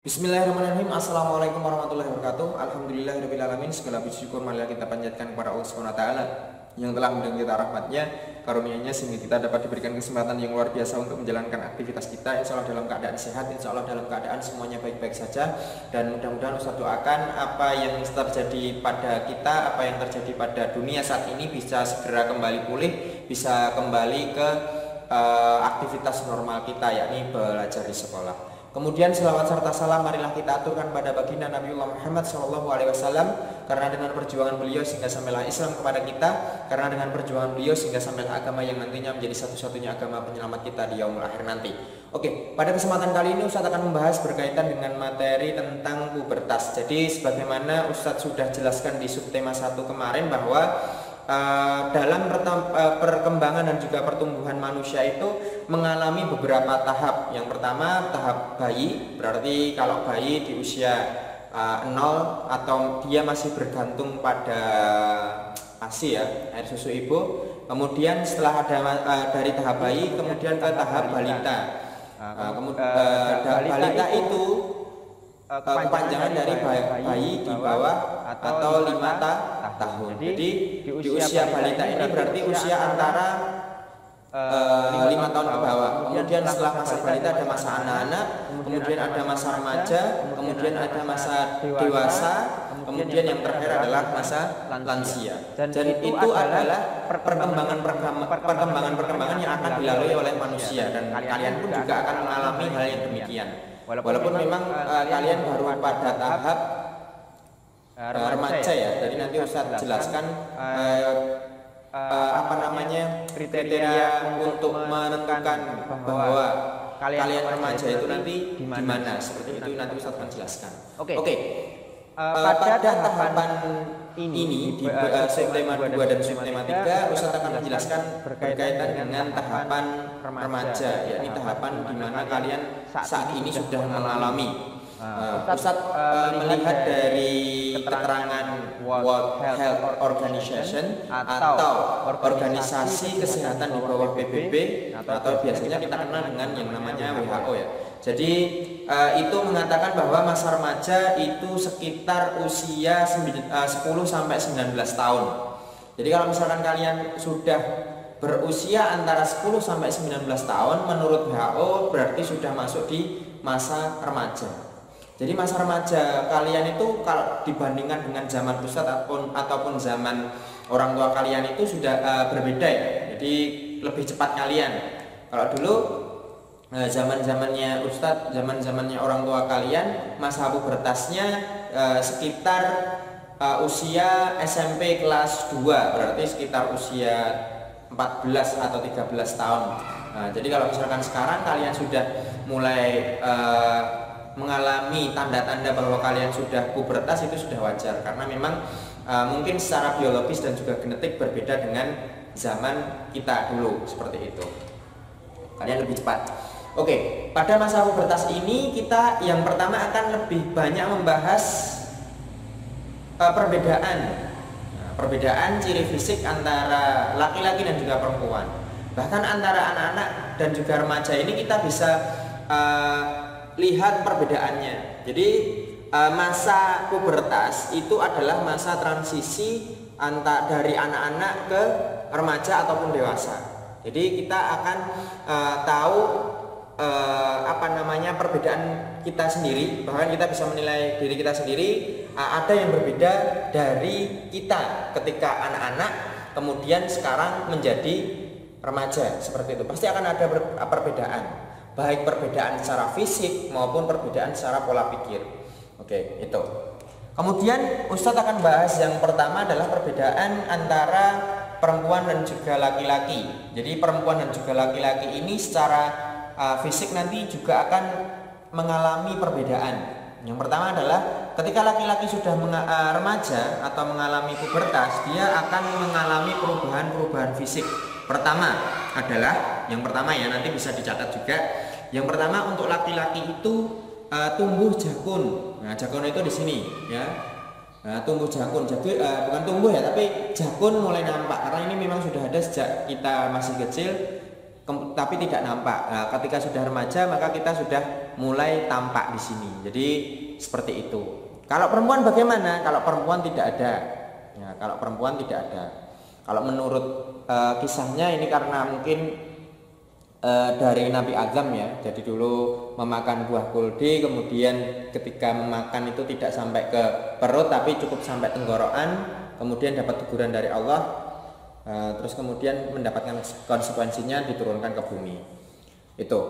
Bismillahirrahmanirrahim. Assalamualaikum warahmatullahi wabarakatuh. Alhamdulillahirrahmanirrahim. Segala puji syukur marilah kita panjatkan kepada Allah SWT yang telah memberikan kita rahmatnya, karunia-Nya, sehingga kita dapat diberikan kesempatan yang luar biasa untuk menjalankan aktivitas kita, insya Allah dalam keadaan sehat, insya Allah dalam keadaan semuanya baik-baik saja. Dan mudah-mudahan Ustaz doakan apa yang terjadi pada kita, apa yang terjadi pada dunia saat ini bisa segera kembali pulih, bisa kembali ke aktivitas normal kita, yakni belajar di sekolah. Kemudian selawat serta salam marilah kita aturkan pada baginda Nabiullah Muhammad SAW, karena dengan perjuangan beliau sehingga sampailah Islam kepada kita, karena dengan perjuangan beliau sehingga sampailah agama yang nantinya menjadi satu-satunya agama penyelamat kita di yaumul akhir nanti. Oke, pada kesempatan kali ini Ustadz akan membahas berkaitan dengan materi tentang pubertas. Jadi sebagaimana Ustadz sudah jelaskan di subtema 1 kemarin bahwa dalam perkembangan dan juga pertumbuhan manusia itu mengalami beberapa tahap. Yang pertama tahap bayi, berarti kalau bayi di usia 0 atau dia masih bergantung pada ASI ya, air susu ibu. Kemudian setelah ada dari tahap bayi kemudian ke tahap balita. Balita itu kepanjangan dari bayi di bawah atau 5 tahun. Jadi di usia balita ini berarti usia antara 5 tahun ke bawah. Kemudian setelah masa balita ada masa anak-anak, kemudian ada masa remaja, kemudian ada masa dewasa, kemudian yang terakhir adalah masa lansia. Dan itu adalah perkembangan yang akan dilalui oleh manusia, dan kalian pun juga akan mengalami hal yang demikian. Walaupun memang kalian baru pada tahap remaja ya. Jadi nanti Ustadz jelaskan kriteria untuk menentukan bahwa kalian remaja itu nanti di mana. Seperti itu nanti Ustadz akan jelaskan. Oke. Pada tahapan ini di subtema 2 dan subtema 3 Ustadz akan menjelaskan berkaitan dengan tahapan remaja, yakni tahapan di mana kalian saat ini sudah mengalami. Ustadz melihat dari keterangan World Health Organization atau organisasi kesehatan di bawah PBB, atau biasanya kita kenal dengan yang namanya WHO ya. Jadi itu mengatakan bahwa masa remaja itu sekitar usia 10 sampai 19 tahun. Jadi kalau misalkan kalian sudah berusia antara 10 sampai 19 tahun, menurut WHO berarti sudah masuk di masa remaja. Jadi masa remaja kalian itu kalau dibandingkan dengan zaman Ustadz ataupun zaman orang tua kalian itu sudah berbeda ya. Jadi lebih cepat kalian. Kalau dulu zaman-zamannya Ustadz, zaman-zamannya orang tua kalian, masa pubertasnya sekitar usia SMP kelas 2, berarti sekitar usia 14 atau 13 tahun. Jadi kalau misalkan sekarang kalian sudah mulai mengalami tanda-tanda bahwa kalian sudah pubertas, itu sudah wajar, karena memang mungkin secara biologis dan juga genetik berbeda dengan zaman kita dulu, seperti itu. Kalian lebih cepat. Oke, pada masa pubertas ini kita yang pertama akan lebih banyak membahas perbedaan ciri fisik antara laki-laki dan juga perempuan. Bahkan antara anak-anak dan juga remaja ini kita bisa lihat perbedaannya. Jadi masa pubertas itu adalah masa transisi dari anak-anak ke remaja ataupun dewasa. Jadi kita akan tahu perbedaan kita sendiri, bahkan kita bisa menilai diri kita sendiri ada yang berbeda dari kita ketika anak-anak kemudian sekarang menjadi remaja, seperti itu. Pasti akan ada perbedaan, baik perbedaan secara fisik maupun perbedaan secara pola pikir. Oke, itu. Kemudian Ustadz akan bahas yang pertama adalah perbedaan antara perempuan dan juga laki-laki. Jadi perempuan dan juga laki-laki ini secara fisik nanti juga akan mengalami perbedaan. Yang pertama adalah ketika laki-laki sudah remaja atau mengalami pubertas, dia akan mengalami perubahan-perubahan fisik. Pertama adalah, yang pertama ya, nanti bisa dicatat juga. Yang pertama untuk laki-laki itu tumbuh jakun. Nah, jakun itu di sini ya. Tumbuh jakun, bukan tumbuh ya, tapi jakun mulai nampak, karena ini memang sudah ada sejak kita masih kecil. tapi tidak nampak. Nah, ketika sudah remaja maka kita sudah mulai tampak di sini. Jadi seperti itu. Kalau perempuan bagaimana? Kalau perempuan tidak ada. Ya, kalau perempuan tidak ada. Kalau menurut kisahnya ini karena mungkin dari Nabi Adam ya. Jadi dulu memakan buah kuldi, kemudian ketika memakan itu tidak sampai ke perut tapi cukup sampai tenggorokan, kemudian dapat teguran dari Allah. Terus kemudian mendapatkan konsekuensinya diturunkan ke bumi. Itu.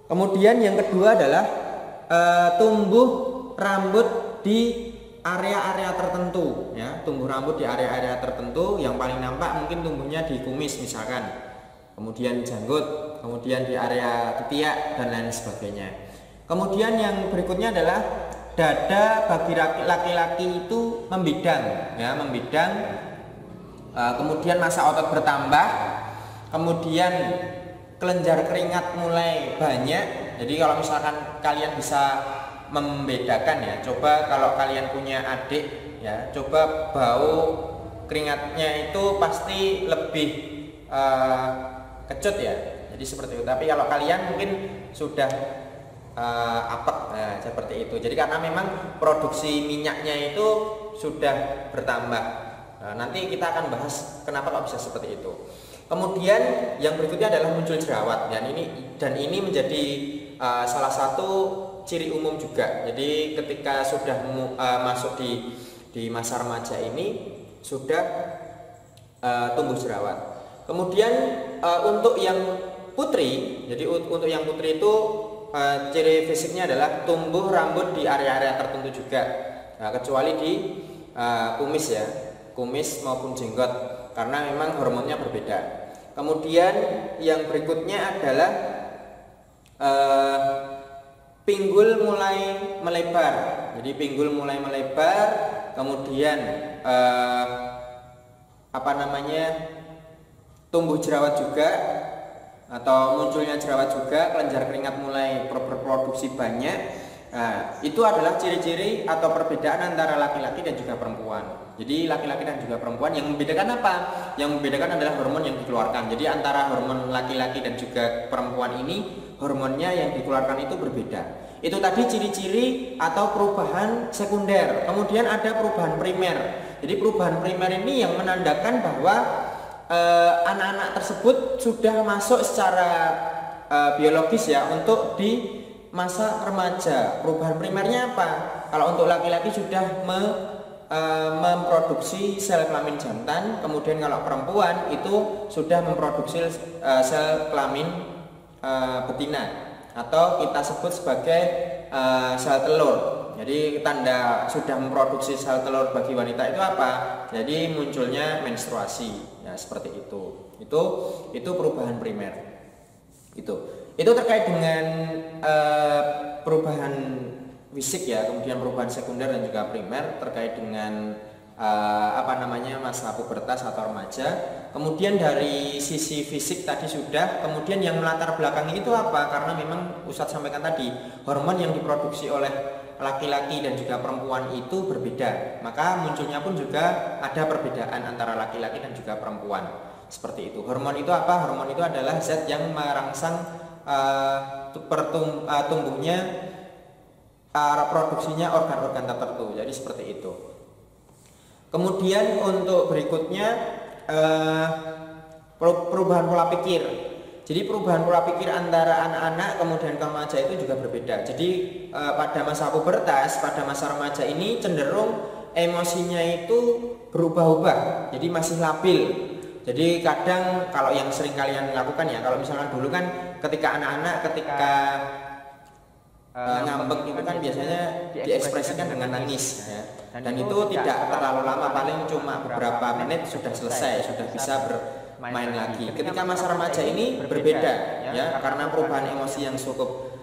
Kemudian yang kedua adalah tumbuh rambut di area-area tertentu, ya. Tumbuh rambut di area-area tertentu, yang paling nampak mungkin tumbuhnya di kumis misalkan. Kemudian janggut, kemudian di area ketiak dan lain sebagainya. Kemudian yang berikutnya adalah dada bagi laki-laki itu membidang, ya, membidang. Kemudian massa otot bertambah, kemudian kelenjar keringat mulai banyak. Jadi kalau misalkan kalian bisa membedakan ya, coba kalau kalian punya adik ya, coba bau keringatnya itu pasti lebih kecut ya. Jadi seperti itu. Tapi kalau kalian mungkin sudah apek, nah, seperti itu. Jadi karena memang produksi minyaknya itu sudah bertambah. Nah, nanti kita akan bahas kenapa kok bisa seperti itu. Kemudian yang berikutnya adalah muncul jerawat, dan ini menjadi salah satu ciri umum juga. Jadi ketika sudah masuk di masa remaja ini sudah tumbuh jerawat. Kemudian untuk yang putri, jadi untuk yang putri itu ciri fisiknya adalah tumbuh rambut di area-area tertentu juga. Nah, kecuali di kumis ya. Kumis maupun jenggot, karena memang hormonnya berbeda. Kemudian yang berikutnya adalah pinggul mulai melebar. Jadi pinggul mulai melebar, kemudian tumbuh jerawat juga atau munculnya jerawat juga, kelenjar keringat mulai berproduksi banyak. Nah, itu adalah ciri-ciri atau perbedaan antara laki-laki dan juga perempuan. Jadi laki-laki dan juga perempuan, yang membedakan apa? Yang membedakan adalah hormon yang dikeluarkan. Jadi antara hormon laki-laki dan juga perempuan ini, hormonnya yang dikeluarkan itu berbeda. Itu tadi ciri-ciri atau perubahan sekunder. Kemudian ada perubahan primer. Jadi perubahan primer ini yang menandakan bahwa anak-anak tersebut sudah masuk secara biologis ya untuk di masa remaja. Perubahan primernya apa? Kalau untuk laki-laki sudah memproduksi sel kelamin jantan, kemudian kalau perempuan itu sudah memproduksi sel kelamin betina atau kita sebut sebagai sel telur. Jadi tanda sudah memproduksi sel telur bagi wanita itu apa? Jadi munculnya menstruasi. Ya, seperti itu. Itu perubahan primer. Itu terkait dengan perubahan fisik ya, kemudian perubahan sekunder dan juga primer terkait dengan masa pubertas atau remaja. Kemudian dari sisi fisik tadi sudah, kemudian yang melatar belakangi itu apa? Karena memang Ustadz sampaikan tadi, hormon yang diproduksi oleh laki-laki dan juga perempuan itu berbeda. Maka munculnya pun juga ada perbedaan antara laki-laki dan juga perempuan. Seperti itu. Hormon itu apa? Hormon itu adalah zat yang merangsang tumbuhnya produksinya organ-organ tertentu. Jadi seperti itu. Kemudian untuk berikutnya perubahan pola pikir. Jadi perubahan pola pikir antara anak-anak kemudian remaja itu juga berbeda. Jadi pada masa pubertas, pada masa remaja ini cenderung emosinya itu berubah-ubah. Jadi masih labil. Jadi kadang kalau yang sering kalian lakukan ya, kalau misalkan dulu kan ketika anak-anak ngambek itu kan biasanya diekspresikan dengan nangis ya. Dan itu tidak terlalu lama, paling cuma beberapa menit sudah selesai, sudah bisa bermain lagi. Ketika masa remaja ini berbeda ya, karena perubahan emosi yang cukup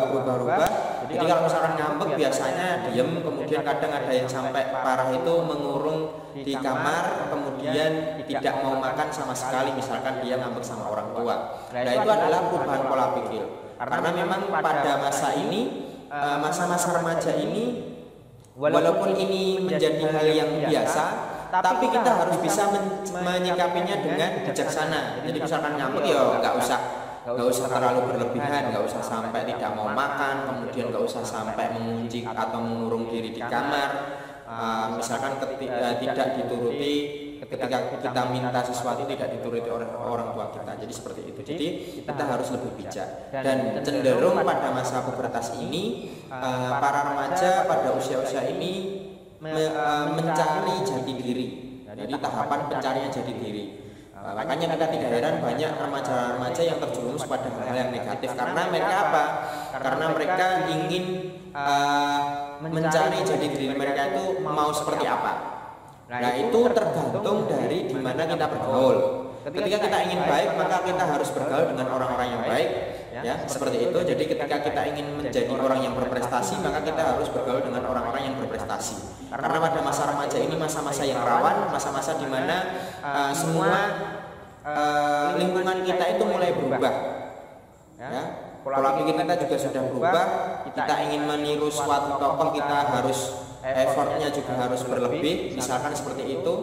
berubah-ubah. Jadi kalau misalkan ngambek biasanya diem, kemudian kadang ada yang sampai parah itu mengurung di kamar, kemudian tidak mau makan sama sekali, misalkan dia ngambek sama orang tua. Nah, itu adalah perubahan pola pikir. Karena memang pada masa ini, masa-masa remaja ini, walaupun ini menjadi hal yang biasa, tapi kita harus bisa menyikapinya dengan bijaksana. Jadi misalkan nyamuk ya nggak usah terlalu berlebihan, nggak usah sampai tidak mau makan, kemudian nggak usah sampai mengunci atau mengurung diri di kamar. Misalkan tidak dituruti, ketika kita minta sesuatu tidak dituruti oleh orang tua kita. Jadi seperti itu. Jadi kita harus lebih bijak. Dan cenderung pada masa pubertas ini para remaja pada usia-usia ini mencari jati diri. Jadi tahapan pencarian jati diri. Makanya kita tidak heran banyak remaja-remaja yang terjerumus pada hal yang negatif. Karena mereka apa? Karena mereka ingin mencari jati diri mereka itu mau seperti apa. Nah itu tergantung dari di mana kita bergaul. Ketika kita ingin baik, maka kita harus bergaul dengan orang-orang yang baik, ya seperti itu. Jadi ketika kita ingin menjadi orang yang berprestasi, maka kita harus bergaul dengan orang-orang yang berprestasi. Karena pada masa remaja ini masa-masa yang rawan, masa-masa di mana semua lingkungan kita itu mulai berubah. Ya, pola pikir kita juga sudah berubah. Kita ingin meniru suatu tokoh, kita harus effortnya juga harus berlebih, misalkan seperti itu.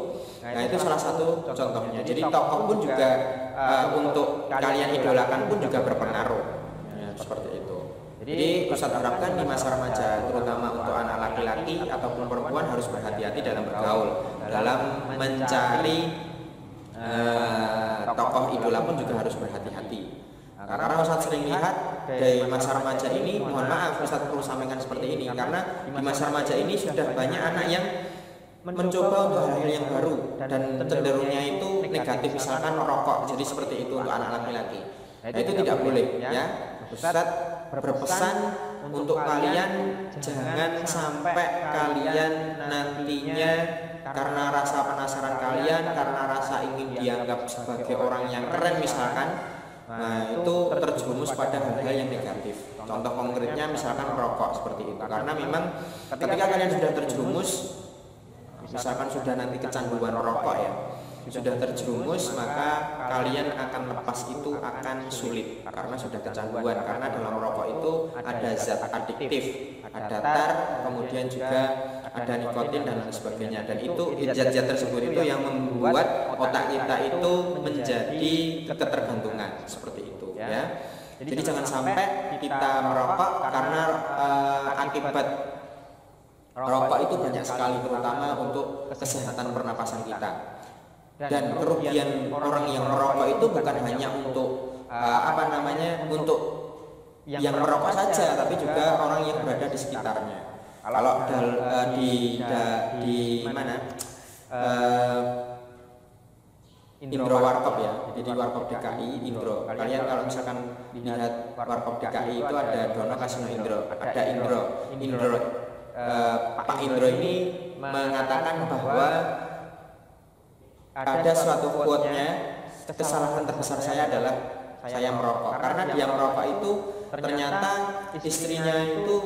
Nah itu salah satu contohnya. Jadi tokoh pun juga untuk kalian idolakan pun juga berpengaruh, ya, seperti itu. Jadi Ustadz harapkan di masa remaja, terutama untuk anak laki-laki ataupun perempuan, harus berhati-hati dalam bergaul, dalam mencari tokoh idola pun juga harus berhati-hati. Karena Ustadz sering lihat dari masa remaja ini, mohon maaf Ustadz perlu sampaikan seperti ini, karena di masa remaja ini sudah banyak anak yang mencoba untuk hal-hal yang baru dan cenderungnya itu negatif, misalkan merokok. Jadi seperti itu untuk anak laki-laki. Nah, itu tidak boleh, ya. Ustadz berpesan untuk kalian jangan sampai kalian nantinya karena rasa penasaran kalian, karena rasa ingin dianggap sebagai orang yang keren misalkan, nah itu terjerumus pada hal-hal yang negatif. Contoh konkretnya misalkan merokok seperti itu. Karena memang ketika kalian sudah terjerumus, misalkan sudah nanti kecanduan rokok ya, sudah terjerumus, maka kalian akan lepas itu akan sulit karena sudah kecanduan. Karena dalam rokok itu ada zat adiktif, ada tar, kemudian juga ada nikotin dan lain sebagainya. Dan itu zat-zat tersebut itu yang membuat otak kita itu menjadi ketergantungan seperti itu, ya. Jadi jangan sampai kita merokok karena akibat rokok itu banyak sekali, terutama untuk kesehatan pernapasan kita. Dan kerugian orang yang merokok itu bukan hanya untuk untuk yang merokok saja, tapi juga orang yang berada di sekitarnya. Kalau di mana Indro Warkop ya, jadi Warkop DKI Indro. Kalian kalau misalkan lihat Warkop DKI itu ada Dono Kasino Indro, ada Indro. Pak Indro ini mengatakan bahwa ada suatu quote-nya, kesalahan terbesar saya adalah saya merokok. Karena dia merokok itu ternyata istrinya itu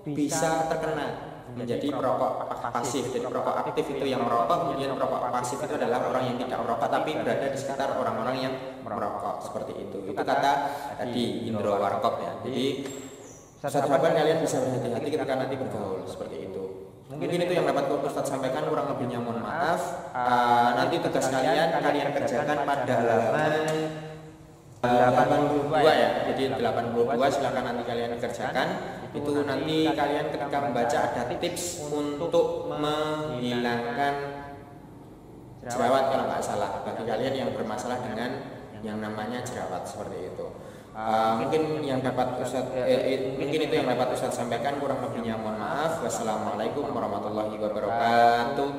bisa terkena menjadi perokok pasif. Jadi perokok aktif itu yang merokok, kemudian perokok pasif itu adalah orang yang tidak merokok tapi berada di sekitar orang-orang yang merokok, seperti itu. Itu kata tadi Indro Warkop ya. Jadi saya harapkan kalian bisa berhati-hati ketika nanti bergaul seperti itu. Mungkin itu yang dapat Ustadz sampaikan, kurang lebihnya mohon maaf. Nanti tugas kalian kerjakan pada halaman 82 ya. Jadi 82 silakan nanti kalian kerjakan. Itu nanti kalian ketika membaca ada tips untuk menghilangkan jerawat kalau nggak salah, bagi kalian yang bermasalah dengan yang namanya jerawat seperti itu. Mungkin yang dapat mungkin itu yang dapat Ustadz sampaikan, kurang lebihnya mohon maaf. Wassalamualaikum warahmatullahi wabarakatuh.